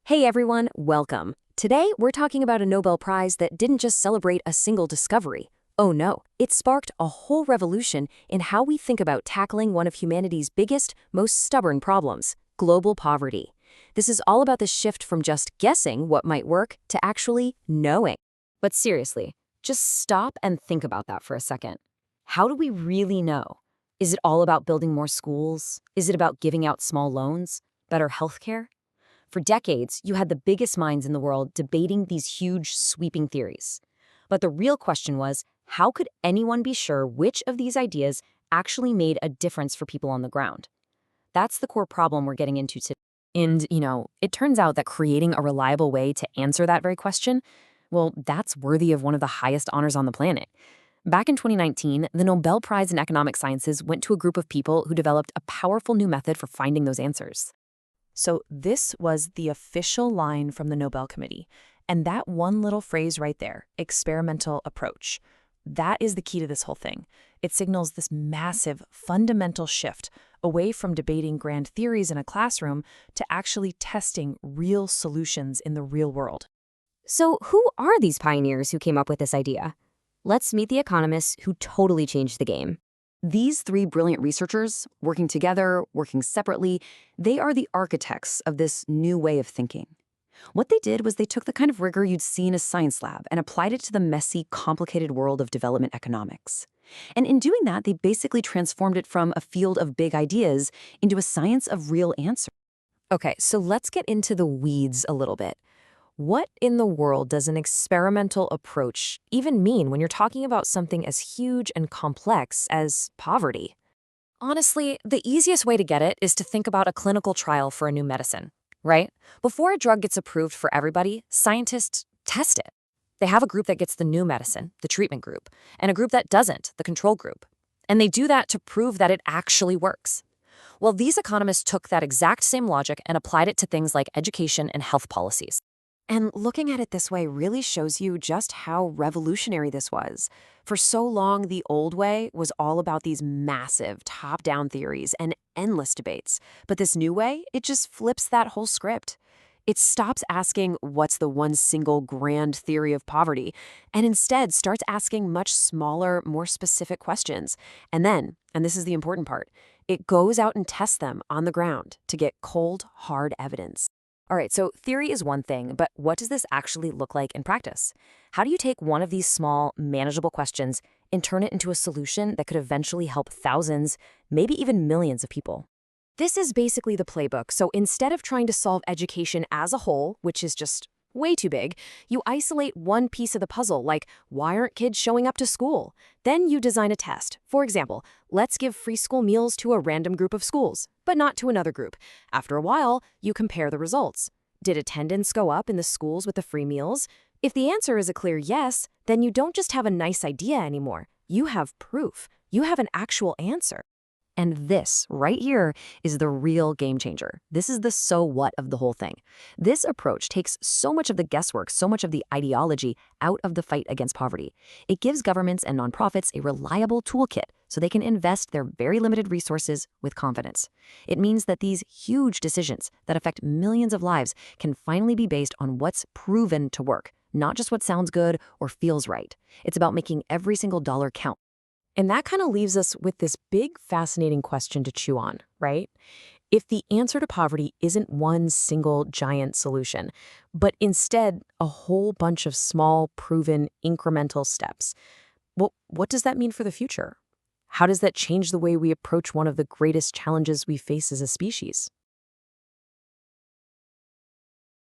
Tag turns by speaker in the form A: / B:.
A: Hey everyone, welcome. Today, we're talking about a Nobel Prize that didn't just celebrate a single discovery. Oh no, it sparked a whole revolution in how we think about tackling one of humanity's biggest, most stubborn problems, global poverty. This is all about the shift from just guessing what might work to actually knowing. But seriously, just stop and think about that for a second. How do we really know? Is it all about building more schools? Is it about giving out small loans? Better healthcare? For decades, you had the biggest minds in the world debating these huge, sweeping theories. But the real question was, how could anyone be sure which of these ideas actually made a difference for people on the ground? That's the core problem we're getting into today. And, it turns out that creating a reliable way to answer that very question, well, that's worthy of one of the highest honors on the planet. Back in 2019, the Nobel Prize in Economic Sciences went to a group of people who developed a powerful new method for finding those answers.
B: So this was the official line from the Nobel Committee. And that one little phrase right there, experimental approach, that is the key to this whole thing. It signals this massive, fundamental shift away from debating grand theories in a classroom to actually testing real solutions in the real world.
A: So, who are these pioneers who came up with this idea? Let's meet the economists who totally changed the game. These three brilliant researchers, working together, working separately, they are the architects of this new way of thinking. What they did was they took the kind of rigor you'd see in a science lab and applied it to the messy, complicated world of development economics. And in doing that, they basically transformed it from a field of big ideas into a science of real answers. Okay, so let's get into the weeds a little bit. What in the world does an experimental approach even mean when you're talking about something as huge and complex as poverty? Honestly, the easiest way to get it is to think about a clinical trial for a new medicine, right? Before a drug gets approved for everybody, scientists test it. They have a group that gets the new medicine, the treatment group, and a group that doesn't, the control group. And they do that to prove that it actually works. Well, these economists took that exact same logic and applied it to things like education and health policies. And looking at it this way really shows you just how revolutionary this was. For so long, the old way was all about these massive top-down theories and endless debates. But this new way, it just flips that whole script. It stops asking what's the one single grand theory of poverty, and instead starts asking much smaller, more specific questions. And then, and this is the important part, it goes out and tests them on the ground to get cold, hard evidence. All right, so theory is one thing, but what does this actually look like in practice? How do you take one of these small, manageable questions and turn it into a solution that could eventually help thousands, maybe even millions of people? This is basically the playbook. So instead of trying to solve education as a whole, which is just way too big, you isolate one piece of the puzzle, like why aren't kids showing up to school? Then you design a test. For example, let's give free school meals to a random group of schools, but not to another group. After a while, you compare the results. Did attendance go up in the schools with the free meals? If the answer is a clear yes, then you don't just have a nice idea anymore. You have proof. You have an actual answer. And this, right here, is the real game changer. This is the so what of the whole thing. This approach takes so much of the guesswork, so much of the ideology out of the fight against poverty. It gives governments and nonprofits a reliable toolkit so they can invest their very limited resources with confidence. It means that these huge decisions that affect millions of lives can finally be based on what's proven to work, not just what sounds good or feels right. It's about making every single dollar count. And that kind of leaves us with this big, fascinating question to chew on, right? If the answer to poverty isn't one single giant solution, but instead a whole bunch of small, proven, incremental steps, well, what does that mean for the future? How does that change the way we approach one of the greatest challenges we face as a species?